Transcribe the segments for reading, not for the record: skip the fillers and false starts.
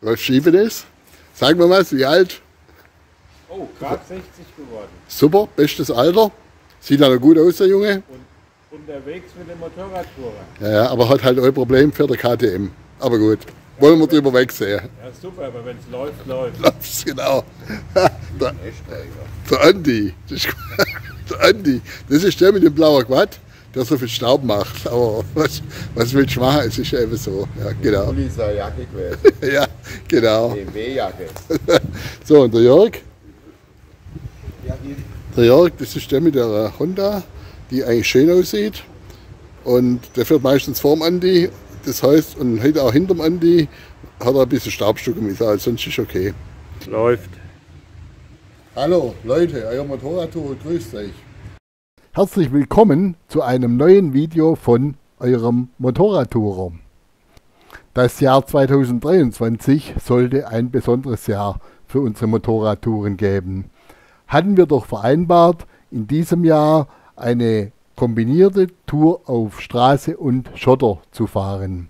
Rolf Schiebenes. Sag mir mal, wie alt? Oh, gerade 60 geworden. Super, bestes Alter. Sieht ja noch gut aus, der Junge. Und unterwegs mit dem Motorradtourer. Ja, aber hat halt ein Problem für der KTM. Aber gut, wollen wir drüber wegsehen. Ja, super, aber wenn es läuft, läuft. Das, genau. Der Andi. Der Andi. Das ist der mit dem blauen Quad, der so viel Staub macht. Aber was willst du machen? Es ist eben so. Ja, genau. Uli ist eine Jacke gewesen. Ja, genau. BMW-Jacke. So, und der Jörg? Der Jörg, das ist der mit der Honda, die eigentlich schön aussieht. Und der fährt meistens vorm Andi. Das heißt, und heute auch hinterm Andi hat er ein bisschen Staubstücke mit, also sonst ist okay. Läuft. Hallo Leute, euer Motorradtour grüßt euch. Herzlich willkommen zu einem neuen Video von eurem Motorradtourer. Das Jahr 2023 sollte ein besonderes Jahr für unsere Motorradtouren geben. Hatten wir doch vereinbart, in diesem Jahr eine kombinierte Tour auf Straße und Schotter zu fahren.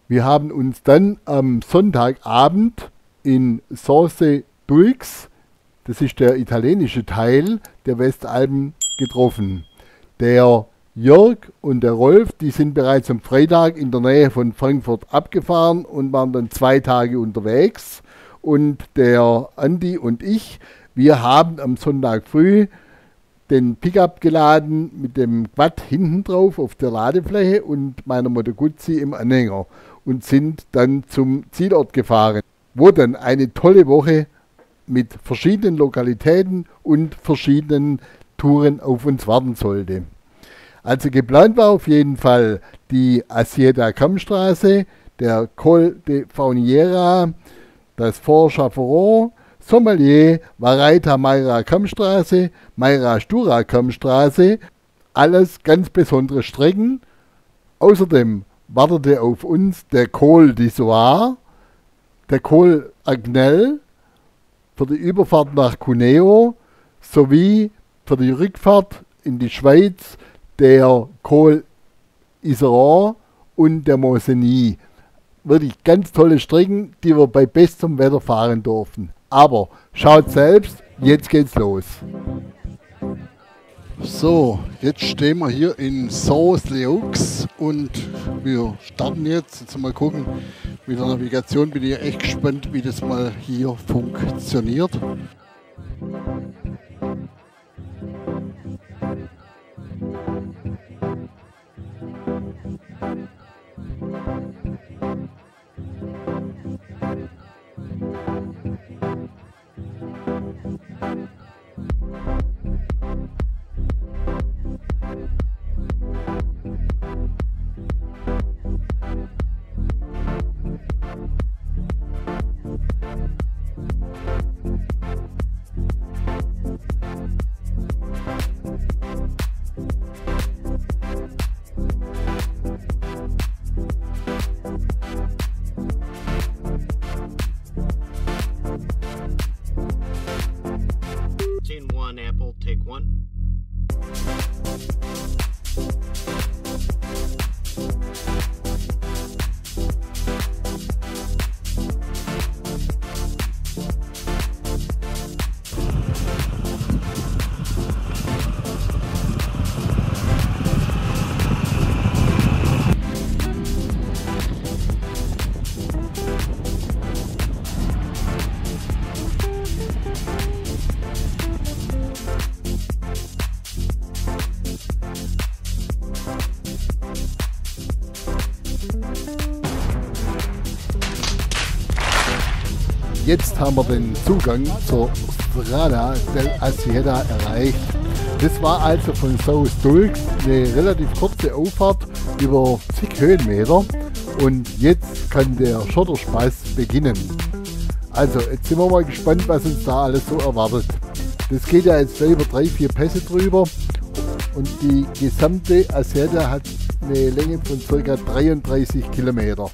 Wir haben uns dann am Sonntagabend in Sorse-Dulx, das ist der italienische Teil der Westalpen, getroffen. Der Jörg und der Rolf, die sind bereits am Freitag in der Nähe von Frankfurt abgefahren und waren dann 2 Tage unterwegs. Und der Andi und ich, wir haben am Sonntag früh den Pickup geladen mit dem Quad hinten drauf auf der Ladefläche und meiner Moto Guzzi im Anhänger und sind dann zum Zielort gefahren, wo dann eine tolle Woche mit verschiedenen Lokalitäten und verschiedenen Touren auf uns warten sollte. Also geplant war auf jeden Fall die Assieta Kammstraße, der Col de Fauniera, das Fort Chaperon, Sommelier, Vareita Mayra Kammstraße, Mayra Stura Kammstraße, alles ganz besondere Strecken. Außerdem wartete auf uns der Col d'Isoire, der Col Agnel für die Überfahrt nach Cuneo sowie für die Rückfahrt in die Schweiz der Col Iseran und der Mosenie. Wirklich ganz tolle Strecken, die wir bei bestem Wetter fahren durften. Aber schaut selbst, jetzt geht's los. So, jetzt stehen wir hier in Sorse-Leux und wir starten jetzt. Jetzt mal gucken, mit der Navigation bin ich echt gespannt, wie das mal hier funktioniert. Apple, take 1. Jetzt haben wir den Zugang zur Strada dell'Assieta erreicht. Das war also von Sorse-Dulx eine relativ kurze Auffahrt über zig Höhenmeter und jetzt kann der Schotterspaß beginnen. Also jetzt sind wir mal gespannt, was uns da alles so erwartet. Das geht ja jetzt über 3-4 Pässe drüber und die gesamte Assieta hat eine Länge von ca. 33 Kilometer.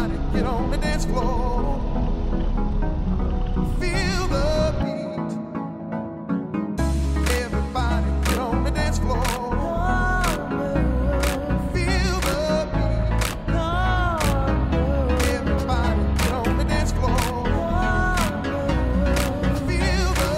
Everybody get on the dance floor. Feel the beat. Everybody get on the dance floor. Feel the beat. Everybody get on the dance floor. Feel the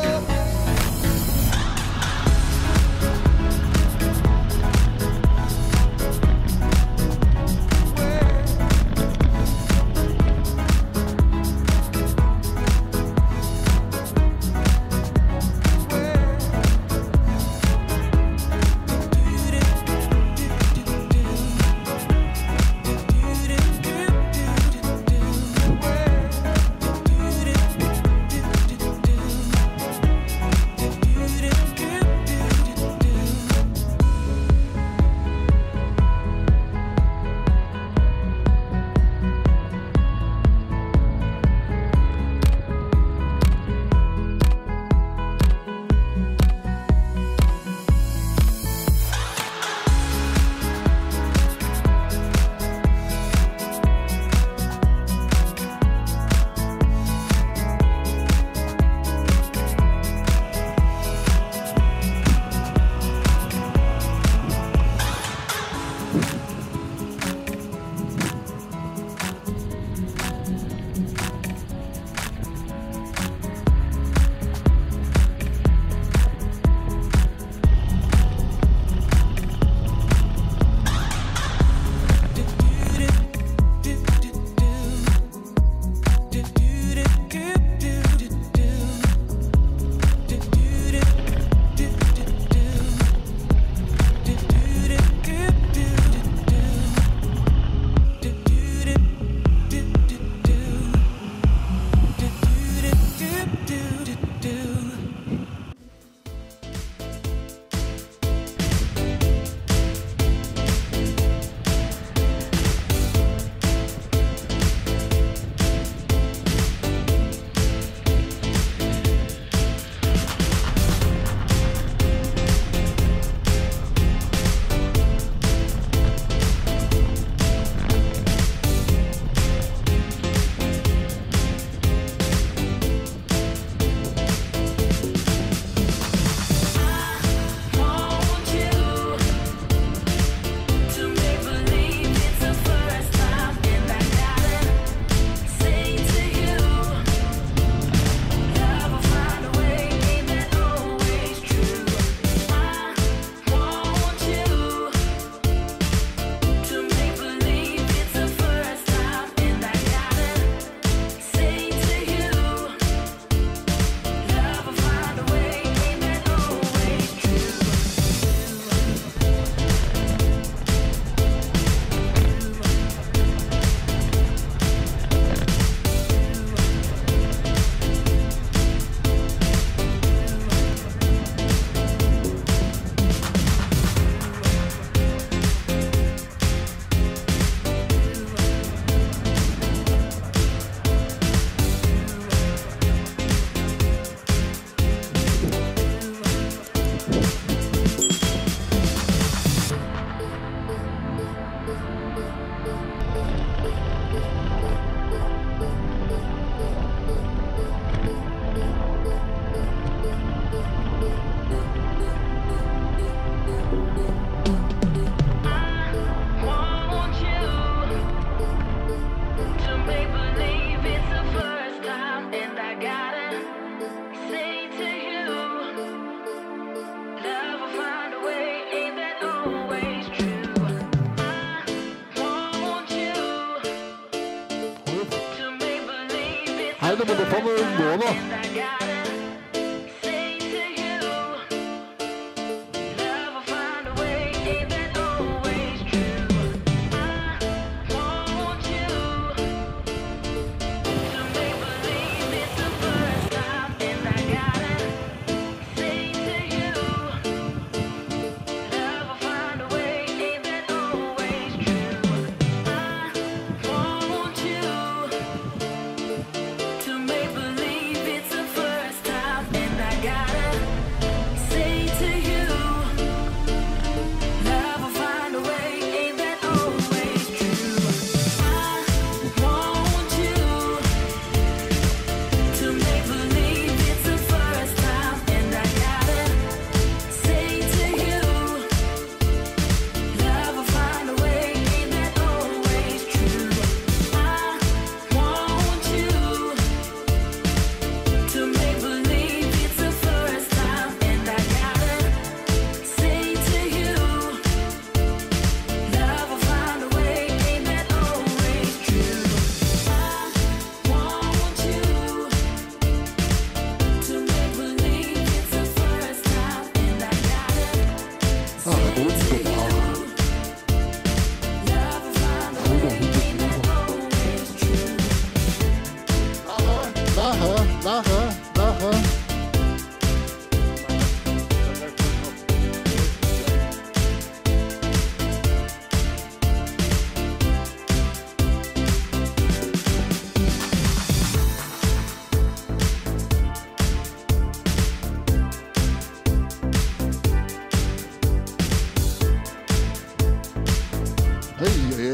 Halten wir da vorne irgendwo, oder?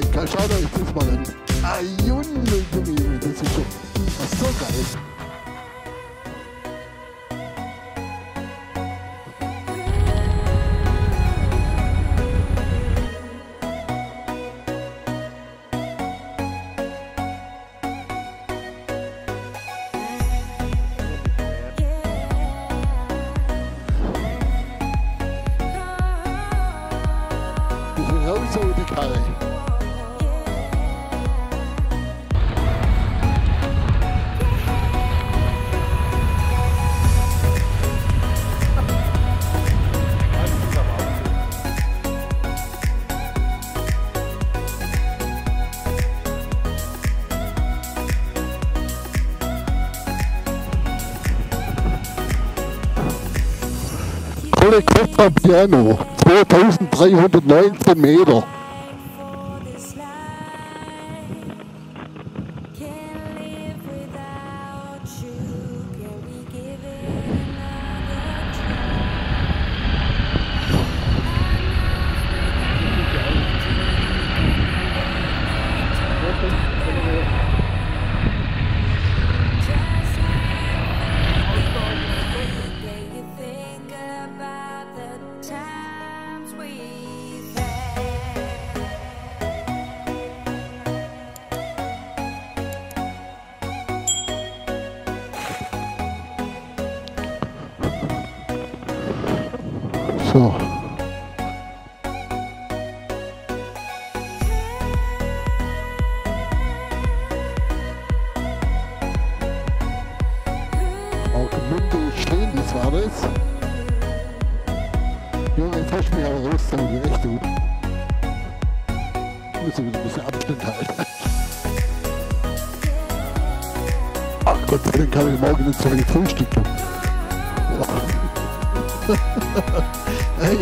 Schaut euch das mal an. Ah, Junge, das ist schon so geil. Raus aus der Karre. Volle Costa Piano, 2319 Meter. So. Augenmunde stehen, das war das. Junge, jetzt hast du mich aber rausgezogen, echt du. Ich muss wieder ein bisschen Abstand halten. Ach Gott, dann kann ich morgen nicht so viel frühstücken. Hey.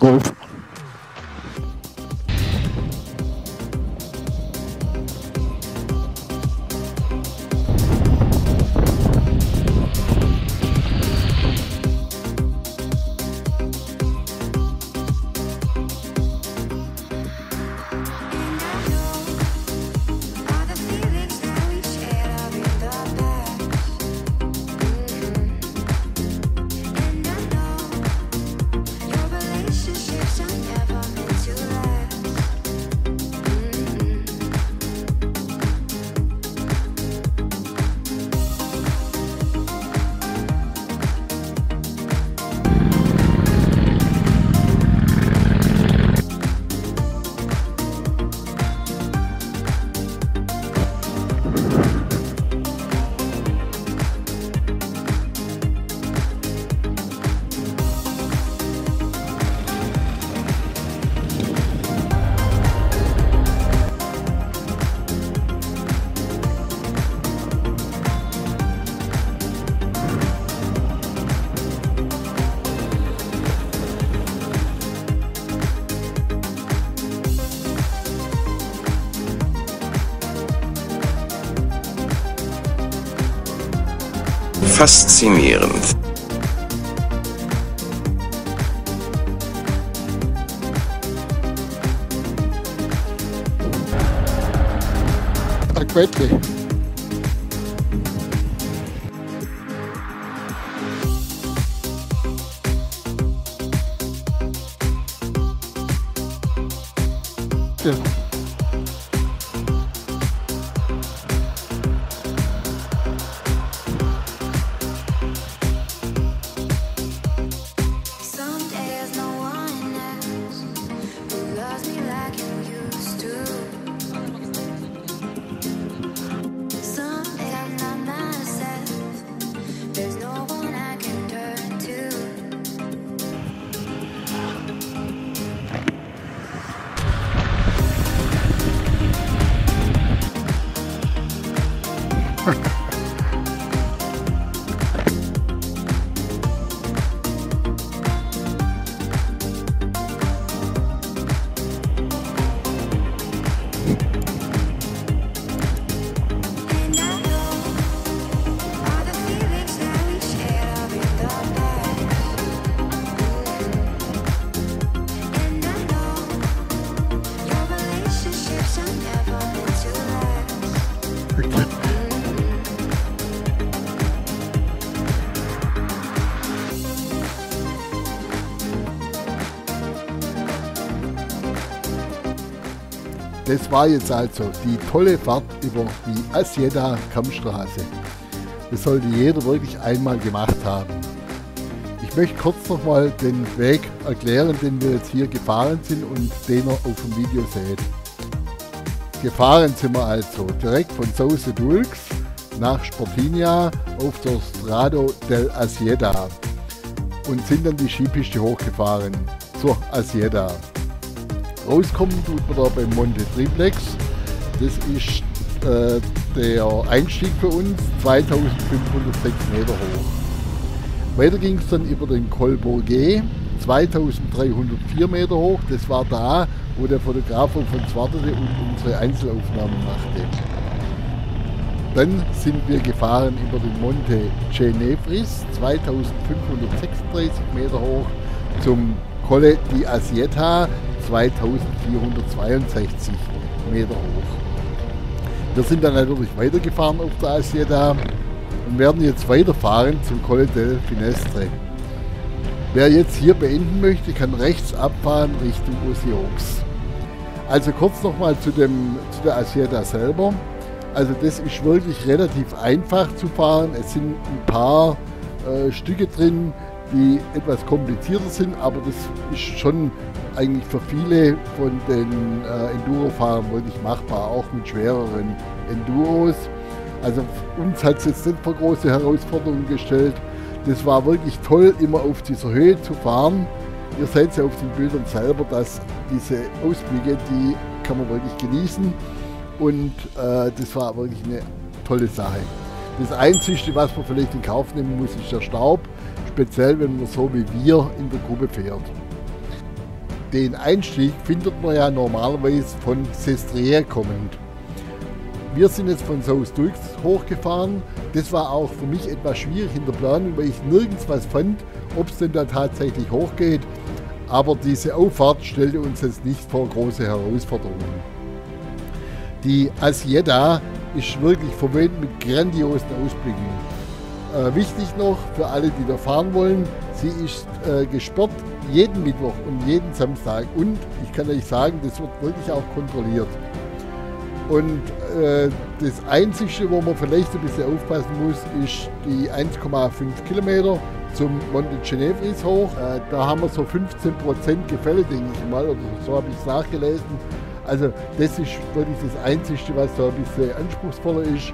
Golf. Faszinierend. Aquette. Ja. Das war jetzt also die tolle Fahrt über die Asieda-Kammstraße. Das sollte jeder wirklich einmal gemacht haben. Ich möchte kurz nochmal den Weg erklären, den wir jetzt hier gefahren sind und den ihr auf dem Video seht. Gefahren sind wir also direkt von Sauce Dulx nach Sportinia auf der Strada del Asieda und sind dann die Skipiste hochgefahren zur Asieda. Rauskommen tut man da beim Monte Triplex. Das ist der Einstieg für uns, 2506 Meter hoch. Weiter ging es dann über den Col Bourget, 2304 Meter hoch. Das war da, wo der Fotograf von uns wartete und unsere Einzelaufnahmen machte. Dann sind wir gefahren über den Monte Cenefris, 2536 Meter hoch, zum Colle di Asieta, 2462 Meter hoch. Wir sind dann natürlich weitergefahren auf der Asieda und werden jetzt weiterfahren zum Colle del Finestre. Wer jetzt hier beenden möchte, kann rechts abfahren Richtung Osiox. Also kurz nochmal zu der Asieda selber. Also das ist wirklich relativ einfach zu fahren. Es sind ein paar Stücke drin, die etwas komplizierter sind, aber das ist schon eigentlich für viele von den Enduro-Fahrern wirklich machbar, auch mit schwereren Enduros. Also uns hat es jetzt nicht vor große Herausforderungen gestellt. Das war wirklich toll, immer auf dieser Höhe zu fahren. Ihr seht ja auf den Bildern selber, dass diese Ausblicke, die kann man wirklich genießen. Und das war wirklich eine tolle Sache. Das Einzige, was man vielleicht in Kauf nehmen muss, ist der Staub. Speziell, wenn man so wie wir in der Gruppe fährt. Den Einstieg findet man ja normalerweise von Sestriere kommend. Wir sind jetzt von Sauce Dulx hochgefahren. Das war auch für mich etwas schwierig in der Planung, weil ich nirgends was fand, ob es denn da tatsächlich hochgeht. Aber diese Auffahrt stellte uns jetzt nicht vor große Herausforderungen. Die Asieda ist wirklich verwöhnt mit grandiosen Ausblicken. Wichtig noch für alle, die da fahren wollen, sie ist gesperrt jeden Mittwoch und jeden Samstag und ich kann euch sagen, das wird wirklich auch kontrolliert. Und das Einzige, wo man vielleicht ein bisschen aufpassen muss, ist die 1,5 Kilometer zum Monte Cenefris hoch. Da haben wir so 15% Gefälle, denke ich mal, oder so habe ich es nachgelesen. Also das ist wirklich das Einzige, was da ein bisschen anspruchsvoller ist.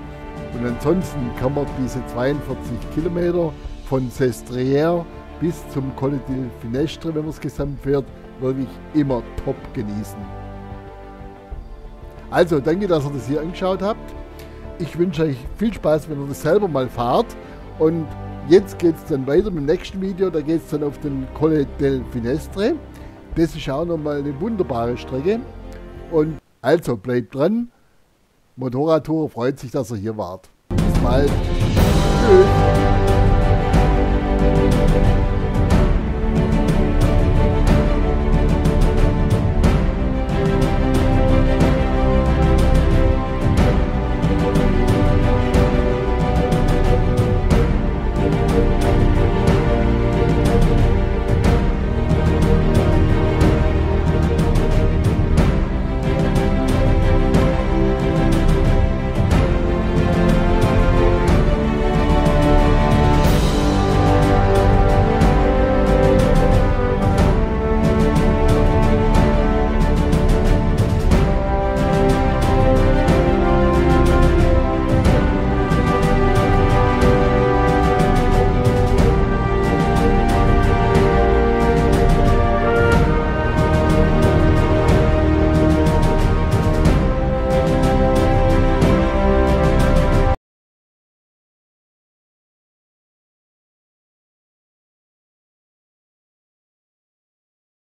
Und ansonsten kann man diese 42 Kilometer von Sestriere bis zum Colle del Finestre, wenn man es gesamt fährt, wirklich immer top genießen. Also danke, dass ihr das hier angeschaut habt. Ich wünsche euch viel Spaß, wenn ihr das selber mal fahrt. Und jetzt geht es dann weiter mit dem nächsten Video. Da geht es dann auf den Colle del Finestre. Das ist auch nochmal eine wunderbare Strecke. Und also bleibt dran. Motorradtour freut sich, dass ihr hier wart. Bis bald. Tschüss.